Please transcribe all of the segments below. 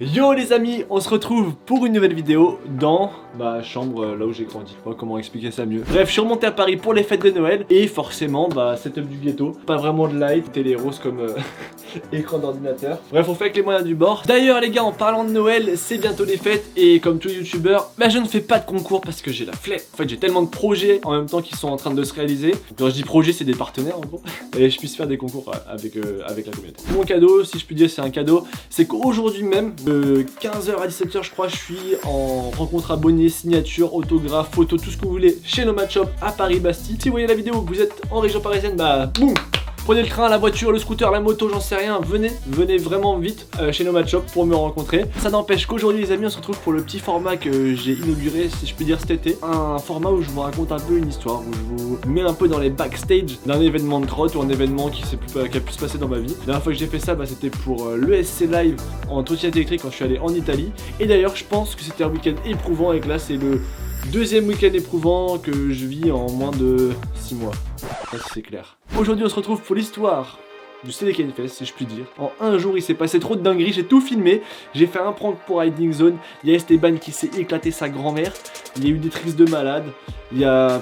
Yo les amis, on se retrouve pour une nouvelle vidéo dans ma chambre là où j'ai grandi. Je sais pas comment expliquer ça mieux. Bref, je suis remonté à Paris pour les fêtes de Noël et forcément, setup du ghetto. Pas vraiment de light, télé rose comme écran d'ordinateur. Bref, on fait avec les moyens du bord. D'ailleurs les gars, en parlant de Noël, c'est bientôt les fêtes et comme tous les youtubeurs, je ne fais pas de concours parce que j'ai la flemme. En fait, j'ai tellement de projets en même temps qui sont en train de se réaliser. Quand je dis projet, c'est des partenaires en gros. Et je puisse faire des concours avec la communauté. Mon cadeau, si je puis dire, c'est un cadeau. C'est qu'aujourd'hui même, de 15h à 17h, je crois, je suis en rencontre abonnée, signature, autographe, photo, tout ce que vous voulez chez Nomad Shop à Paris-Bastille. Si vous voyez la vidéo, que vous êtes en région parisienne, boum! Prenez le train, la voiture, le scooter, la moto, j'en sais rien, venez vraiment vite chez Nomad Shop pour me rencontrer. Ça n'empêche qu'aujourd'hui les amis, on se retrouve pour le petit format que j'ai inauguré, si je puis dire, cet été. Un format où je vous raconte un peu une histoire, où je vous mets un peu dans les backstage d'un événement de crotte ou un événement qui a pu se passer dans ma vie. La dernière fois que j'ai fait ça, c'était pour l'ESC Live en trottinette électrique quand je suis allé en Italie. Et d'ailleurs, je pense que c'était un week-end éprouvant et que là, c'est le deuxième week-end éprouvant que je vis en moins de 6 mois. Ça c'est clair. Aujourd'hui on se retrouve pour l'histoire du CDKN Fest, si je puis dire. En un jour il s'est passé trop de dingueries, j'ai tout filmé. J'ai fait un prank pour Hiding Zone. Il y a Esteban qui s'est éclaté sa grand-mère. Il y a eu des tricks de malade. Il y a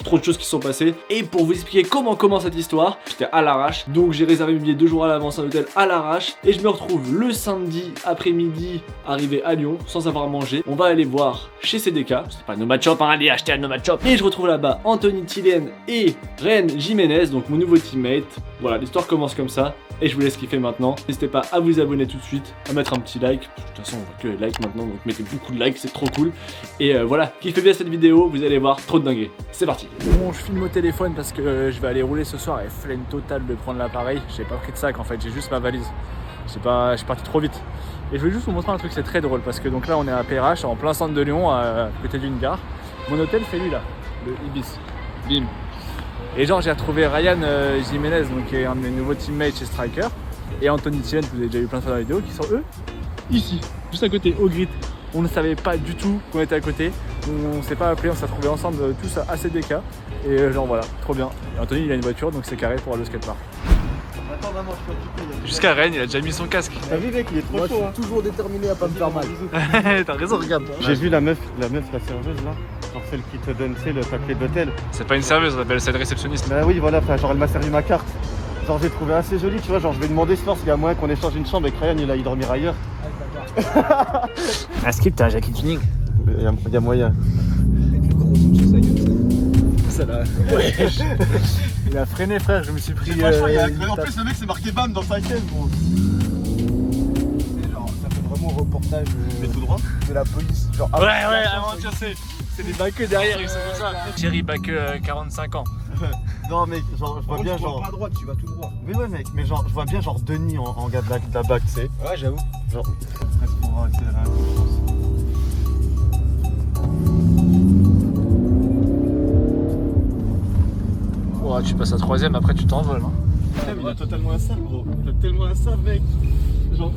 trop de choses qui sont passées. Et pour vous expliquer comment commence cette histoire, j'étais à l'arrache. Donc j'ai réservé mes billets 2 jours à l'avance, un hôtel à l'arrache. Et je me retrouve le samedi après-midi arrivé à Lyon sans avoir mangé. On va aller voir chez CDK. C'est pas Nomad Shop, allez acheter à Nomad Shop. Et je retrouve là-bas Anthony Tillen et Ren Jiménez, donc mon nouveau teammate. Voilà, l'histoire commence comme ça. Et je vous laisse kiffer maintenant. N'hésitez pas à vous abonner tout de suite, à mettre un petit like. De toute façon, on voit que les likes maintenant, donc mettez beaucoup de likes, c'est trop cool. Et voilà, kiffez bien cette vidéo, vous allez voir, trop de dingueries. C'est parti. Bon, je filme au téléphone parce que je vais aller rouler ce soir et flemme totale de prendre l'appareil. J'ai pas pris de sac en fait, j'ai juste ma valise. Je suis parti trop vite. Et je vais juste vous montrer un truc, c'est très drôle parce que donc là on est à Perrache, en plein centre de Lyon, à côté d'une gare. Mon hôtel c'est lui là, le Ibis. Bim. Et genre j'ai retrouvé Ryan Jiménez, donc qui est un de mes nouveaux teammates chez Striker, et Anthony Tillen, que vous avez déjà vu plein de fois dans la vidéo, qui sont eux ici, juste à côté, au grid. On ne savait pas du tout qu'on était à côté, on s'est pas appelé, on s'est retrouvés ensemble tous à CDK, et genre voilà, trop bien. Et Anthony il a une voiture donc c'est carré pour aller au skatepark. Attends maman, je peux tout courir. Jusqu'à Rennes, il a déjà mis son casque. T'as vu mec, il est trop chaud. Moi je suis toujours déterminé à pas me faire mal. T'as raison, regarde. J'ai vu la meuf, la serveuse là, genre celle qui te donne, tu sais, ta clé d'hôtel. C'est pas une serveuse, on appelle ça une réceptionniste. Bah oui, voilà, genre elle m'a servi ma carte. Genre j'ai trouvé assez joli, tu vois, genre je vais demander ce soir s'il y a moyen qu'on échange une chambre et que Ryan il aille dormir ailleurs. Un skip, t'as un jacket tuning. Il y a moyen. Ça là. Ouais. Il a freiné frère, je me suis pris. En plus le mec c'est marqué BAM dans sa chaîne gros. Genre ça fait vraiment reportage tout droit de la police. Genre, ouais, aventure c'est des baqueux derrière, ils sont comme ça. Thierry baqueux 45 ans. Non mec, genre je vois bien tu genre. vas pas à droite, tu vas tout droit. Mais ouais mec, mais genre je vois bien genre Denis en gars de la bac, tu sais. Ouais j'avoue. Genre. Presque pour accélérer un peu, je pense. Oh, tu passes à 3ème, après tu t'envoles. Il a totalement un sabre gros. T'as tellement un sabre mec. Genre,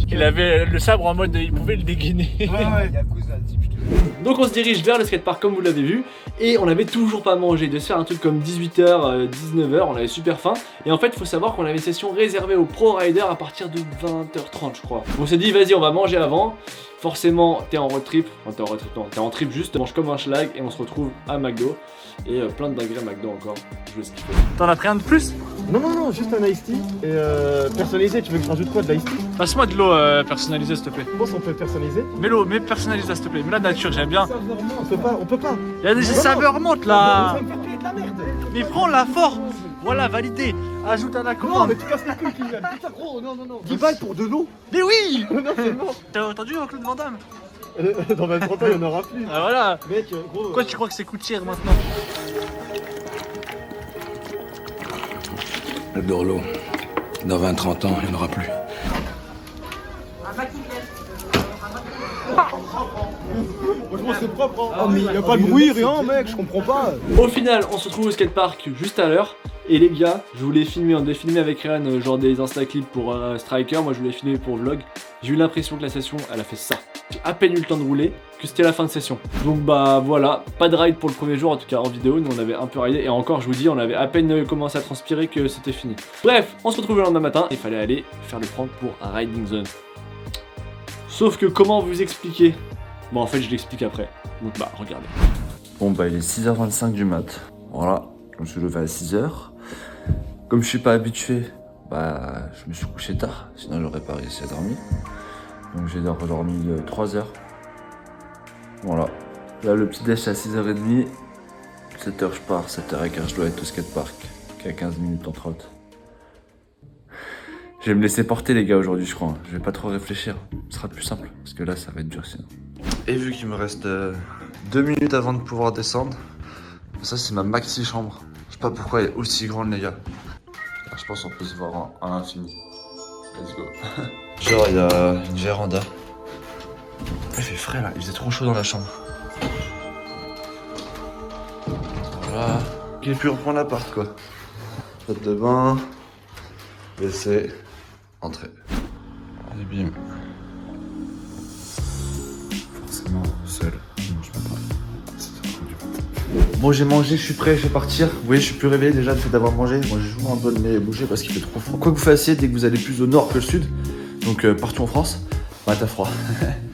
il avait le sabre en mode il pouvait le dégainer. Ouais. Yakuza, le type, je te jure. Donc on se dirige vers le skatepark comme vous l'avez vu. Et on avait toujours pas mangé. De se faire un truc comme 18h, 19h, on avait super faim. Et en fait il faut savoir qu'on avait une session réservée aux pro riders à partir de 20h30 je crois. On s'est dit vas-y on va manger avant. Forcément t'es en road trip. Enfin t'es en trip juste, mange comme un schlag et on se retrouve à McDo. Et plein de dingueries à McDo encore. Je vais skipper. T'en as pris un de plus? Non, juste un iced tea et personnalisé, tu veux que je rajoute quoi de l'iced tea? Passe-moi de l'eau personnalisée s'il te plaît. Je pense qu'on peut personnaliser. Mais l'eau, mais personnalisée s'il te plaît. Mais la nature, j'aime bien. On peut pas. Il y a des saveurs montent là. Ça me fait payer de la merde. Mais prends la fort. Voilà, validé. Ajoute à la Non, commande. mais tu casses les couilles, Kylian. Putain, gros, non. 10 balles pour de l'eau. Mais oui. Non, c'est mort. T'as entendu Claude Van Damme? Dans 23 ans, il n'y en aura plus. Ah voilà. Mec, gros. Pourquoi tu crois que c'est coûte cher maintenant? Le Dorlo, dans 20-30 ans, il n'y en aura plus. Franchement, c'est propre. Hein. Oh, mais il n'y a pas de bruit, rien, mec, je comprends pas. Au final, on se retrouve au skatepark juste à l'heure. Et les gars, je voulais filmer, on devait filmer avec Ryan genre des instaclips pour Striker. Moi, je voulais filmer pour vlog. J'ai eu l'impression que la session, elle a fait ça. J'ai à peine eu le temps de rouler que c'était la fin de session. Donc bah voilà, pas de ride pour le premier jour, en tout cas en vidéo. Nous on avait un peu ridé et encore je vous dis, on avait à peine commencé à transpirer que c'était fini. Bref, on se retrouve le lendemain matin. Il fallait aller faire le prank pour un Riding Zone. Sauf que comment vous expliquer? Bon, en fait, je l'explique après. Donc, bah, regardez. Bon, bah, il est 6h25 du mat. Voilà, je me suis levé à 6h. Comme je suis pas habitué, bah, je me suis couché tard. Sinon, j'aurais pas réussi à dormir. Donc, j'ai redormi 3 heures. Voilà. Là, le petit déj à 6h30. 7h, je pars. 7h15, je dois être au skatepark. Qui a 15 minutes en trotte. Je vais me laisser porter, les gars, aujourd'hui, je crois. Je vais pas trop réfléchir. Ce sera plus simple. Parce que là, ça va être dur sinon. Et vu qu'il me reste 2 minutes avant de pouvoir descendre, ça, c'est ma maxi chambre. Je sais pas pourquoi elle est aussi grande, les gars. Je pense qu'on peut se voir à l'infini. Let's go. Genre, il y a une véranda. Il fait frais là, il faisait trop chaud dans la chambre. Voilà. Il pu reprendre l'appart quoi. Salle de bain, WC, entrée. Et bim. Forcément, seul. Non, je peux pas. Bon, j'ai mangé, je suis prêt, je vais partir. Vous voyez, je suis plus réveillé déjà du fait d'avoir mangé. Moi, j'ai toujours un peu le nez bouché parce qu'il fait trop froid. Quoi que vous fassiez, dès que vous allez plus au nord que le sud, donc partout en France, bah t'as froid.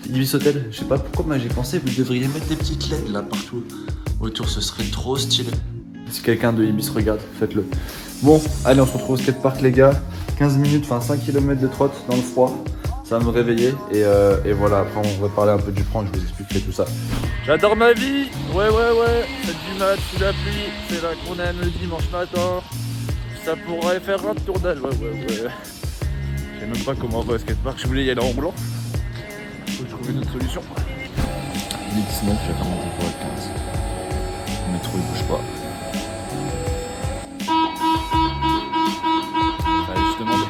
Ibis Hotel, je sais pas pourquoi, mais j'ai pensé, vous devriez mettre des petites LED là partout autour, ce serait trop stylé. Si quelqu'un de Ibis regarde, faites-le. Bon, allez, on se retrouve au skatepark, les gars. 15 minutes, enfin 5 km de trotte dans le froid. Ça va me réveiller et voilà, après on va parler un peu du prank, je vous expliquerai tout ça. J'adore ma vie, ouais, c'est du mat sous la pluie, c'est là qu'on aime le dimanche matin. Ça pourrait faire un tournage, ouais. Je sais même pas comment on va au skatepark, je voulais y aller en roulant. Faut trouver une autre solution. Il est 19, j'ai vraiment rendez-vous à 15. Le métro il bouge pas. Allez, je demande.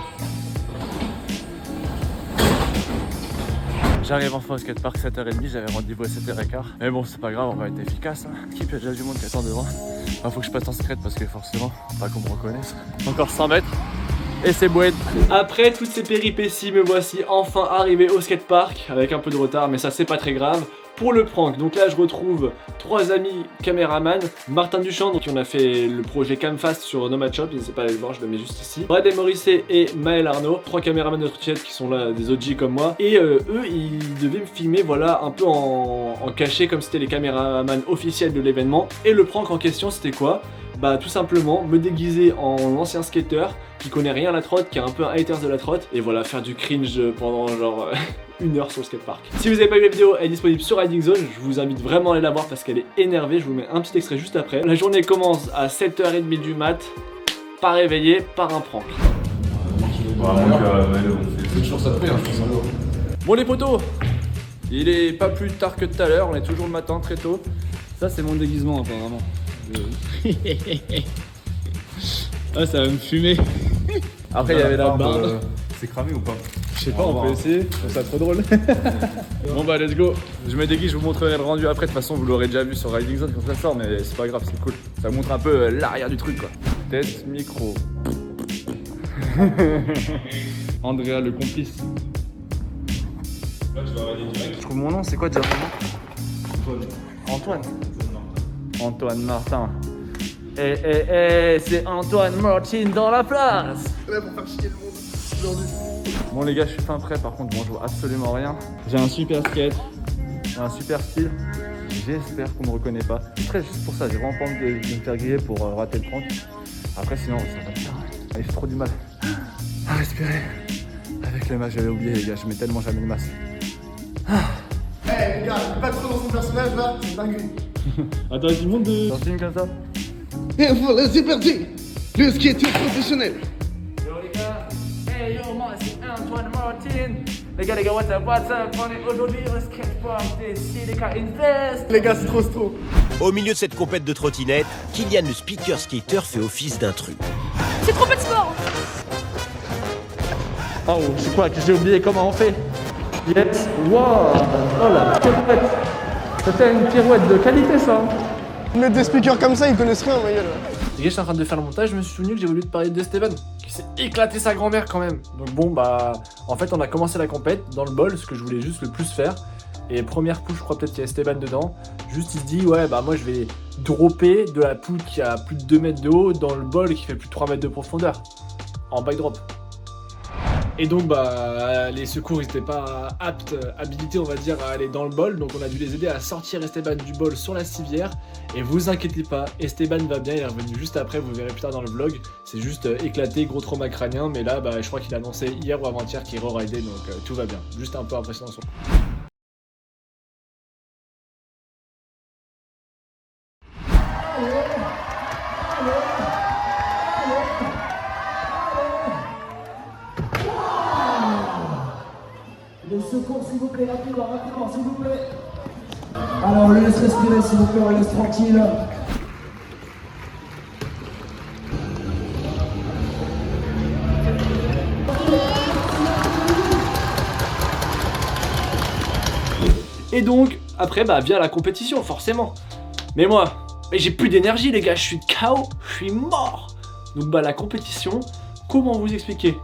J'arrive enfin au skatepark 7h30, j'avais rendez-vous à 7h15. Mais bon, c'est pas grave, on va être efficace. Hein. Il y a déjà du monde qui attend devant. Enfin, faut que je passe en secret parce que forcément, pas qu'on me reconnaisse. Encore 100 mètres. Et c'est bon. Après toutes ces péripéties, me voici enfin arrivé au skatepark. Avec un peu de retard, mais ça c'est pas très grave. Pour le prank, donc là je retrouve 3 amis caméramans. Martin Duchamp, qui on a fait le projet Camfast sur Nomad Shop, n'hésitez pas à aller le voir, je le mets juste ici. Brad et Morisset et Maël Arnaud, 3 caméramans de notre chat qui sont là, des OG comme moi. Et eux, ils devaient me filmer, voilà, un peu en cachet, comme c'était les caméramans officiels de l'événement. Et le prank en question, c'était quoi? Bah tout simplement me déguiser en ancien skater qui connaît rien à la trotte, qui est un peu un haters de la trotte, et voilà, faire du cringe pendant genre 1 heure sur le skatepark. Si vous n'avez pas vu la vidéo, elle est disponible sur Riding Zone, je vous invite vraiment à aller la voir parce qu'elle est énervée, je vous mets un petit extrait juste après. La journée commence à 7h30 du mat, pas réveillé, par un prank. Bon les potos, il est pas plus tard que tout à l'heure, on est toujours le matin très tôt. Ça c'est mon déguisement apparemment. Ah ça va me fumer. Après il y avait la barbe. C'est cramé ou pas? Je sais pas, on peut essayer, je trouve ça trop drôle. Bon bah let's go. Je me déguise, je vous montrerai le rendu après. De toute façon vous l'aurez déjà vu sur Riding Zone quand ça sort, mais c'est pas grave, c'est cool. Ça montre un peu l'arrière du truc quoi. Tête, micro. Andrea le complice. Là tu vas regarder direct. Je trouve mon nom, c'est quoi déjà ton nom? Antoine. Antoine Martin. C'est Antoine Martin dans la place. Ouais, pour faire chier le monde aujourd'hui. Bon les gars, je suis fin prêt, par contre, bon, je vois absolument rien. J'ai un super skate, un super style. J'espère qu'on me reconnaît pas. Je suis prêt juste pour ça, j'ai vraiment pas envie de me faire griller pour rater le prank. Après sinon, ça va bien. J'ai trop du mal à respirer. Avec le masque, j'avais oublié les gars, je mets tellement jamais le masque. Eh les gars, pas trop dans son personnage là, c'est dingue. Attends, tu montes de... Dans une comme ça. Et voilà, c'est parti. Le skateur professionnel. Yo les gars, hey yo moi c'est Antoine Martin. Les gars, what's up, on est aujourd'hui au skatepark des les gars invest. Les gars, c'est trop stro. Au milieu de cette compète de trottinette, Kylian le speaker skater fait office d'intrus. C'est trop pas de sport. Oh, je sais quoi, que j'ai oublié comment on fait. Yes, wow. Oh la pirouette. C'était une pirouette de qualité ça. Mettre des speakers comme ça, ils connaissent rien, ma gueule. Les gars, je suis en train de faire le montage, je me suis souvenu que j'ai voulu te parler de Steven, qui s'est éclaté sa grand-mère quand même. Donc bon, bah, en fait, on a commencé la compète dans le bol, ce que je voulais juste le plus faire. Et première push, je crois peut-être qu'il y a Esteban dedans. Juste, il se dit, ouais, bah moi, je vais dropper de la poutre qui a plus de 2 mètres de haut dans le bol qui fait plus de 3 mètres de profondeur. En bike drop. Et donc bah les secours ils étaient pas habilités on va dire à aller dans le bol, donc on a dû les aider à sortir Esteban du bol sur la civière. Et vous inquiétez pas, Esteban va bien, il est revenu juste après, vous verrez plus tard dans le vlog. C'est juste éclaté, gros trauma crânien, mais là bah je crois qu'il a annoncé hier ou avant-hier qu'il re-ridait, donc tout va bien. Juste un peu impressionnant sur le coup. Le secours, s'il vous plaît, rapidement, s'il vous plaît. Alors, on le laisse respirer, s'il vous plaît, on le laisse tranquille. Et donc, après, bah vient la compétition, forcément. Mais moi, j'ai plus d'énergie, les gars, je suis KO, je suis mort. Donc bah la compétition, comment vous expliquer?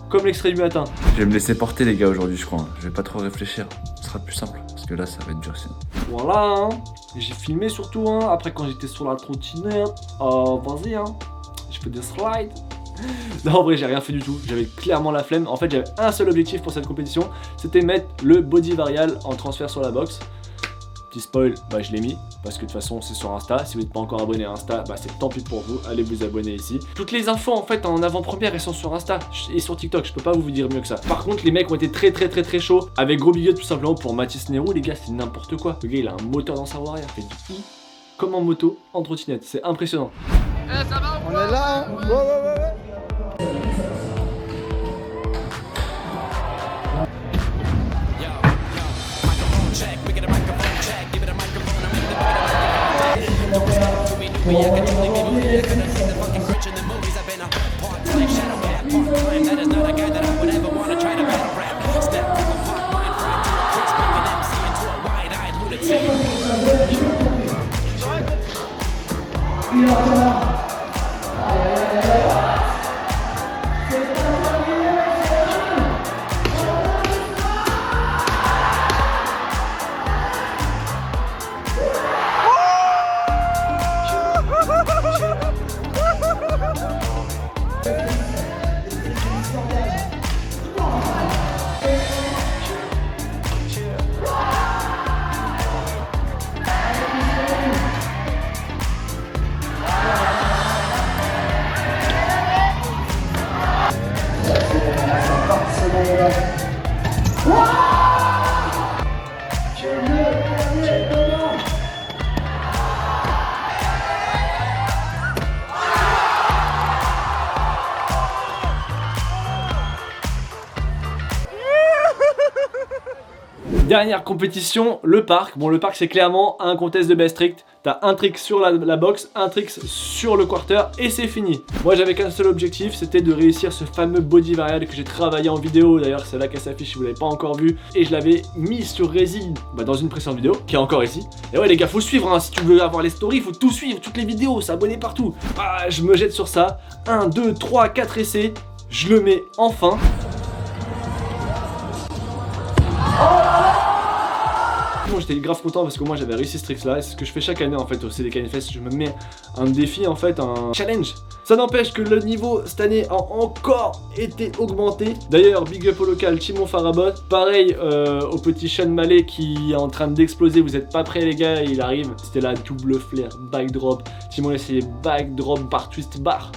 Comme l'extrait du matin. Je vais me laisser porter les gars aujourd'hui je crois, je vais pas trop réfléchir, ce sera plus simple, parce que là ça va être dur sinon. Voilà, hein. J'ai filmé surtout, hein. Après quand j'étais sur la trottinette, vas-y, hein. Je fais des slides. Non, en vrai, j'ai rien fait du tout. J'avais clairement la flemme. En fait, j'avais un seul objectif pour cette compétition, c'était mettre le body varial en transfert sur la box. Petit spoil, bah je l'ai mis, parce que de toute façon c'est sur Insta. Si vous n'êtes pas encore abonné à Insta, bah c'est tant pis pour vous, allez vous abonner ici. Toutes les infos en fait en avant-première elles sont sur Insta et sur TikTok, je peux pas vous dire mieux que ça. Par contre les mecs ont été très chauds, avec gros big up tout simplement pour Mathis Nero, les gars c'est n'importe quoi. Le gars il a un moteur dans sa roue arrière, fait du i comme en moto, en trottinette, c'est impressionnant. Ça va, on est là, hein. Ouais. Dernière compétition, le parc. Bon, le parc c'est clairement un contest de best trick. T'as un trick sur la box, un trick sur le quarter et c'est fini. Moi j'avais qu'un seul objectif, c'était de réussir ce fameux body varial que j'ai travaillé en vidéo. D'ailleurs c'est là qu'elle s'affiche si vous l'avez pas encore vu. Et je l'avais mis sur Résine dans une précédente vidéo qui est encore ici. Et ouais les gars faut suivre hein. Si tu veux avoir les stories faut tout suivre, toutes les vidéos, s'abonner partout. Ah, je me jette sur ça, 1, 2, 3, 4 essais, je le mets enfin. Moi j'étais grave content parce que moi j'avais réussi ce trick là, c'est ce que je fais chaque année en fait au CDK Fest, je me mets un défi en fait, un challenge. Ça n'empêche que le niveau cette année a encore été augmenté. D'ailleurs big up au local Timon Farabot, pareil au petit Sean Mallet qui est en train d'exploser, vous êtes pas prêts les gars, il arrive, c'était la double flair, backdrop, Timon a essayé backdrop bar twist bar.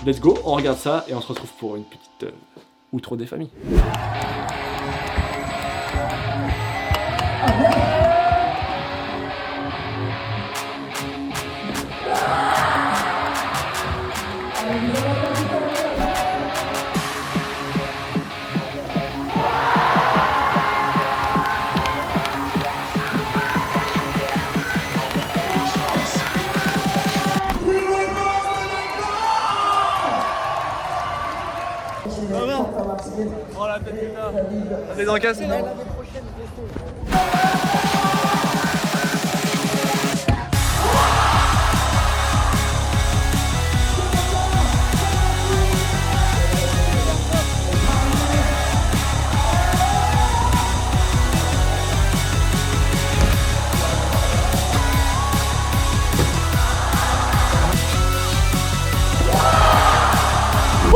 Let's go, on regarde ça et on se retrouve pour une petite outro des familles. Oh la tête de là. T'as des dents cassées non?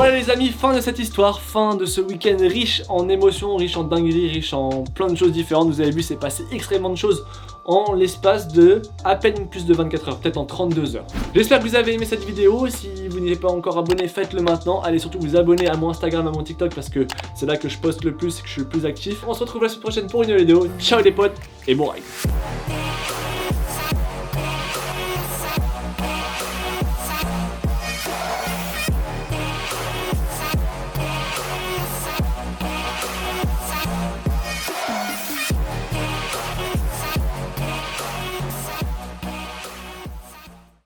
Voilà les amis, fin de cette histoire, fin de ce week-end riche en émotions, riche en dingueries, riche en plein de choses différentes. Vous avez vu, c'est passé extrêmement de choses en l'espace de à peine plus de 24 heures, peut-être en 32 heures. J'espère que vous avez aimé cette vidéo. Si vous n'êtes pas encore abonné, faites-le maintenant. Allez surtout vous abonner à mon Instagram, à mon TikTok, parce que c'est là que je poste le plus et que je suis le plus actif. On se retrouve la semaine prochaine pour une nouvelle vidéo. Ciao les potes et bon ride.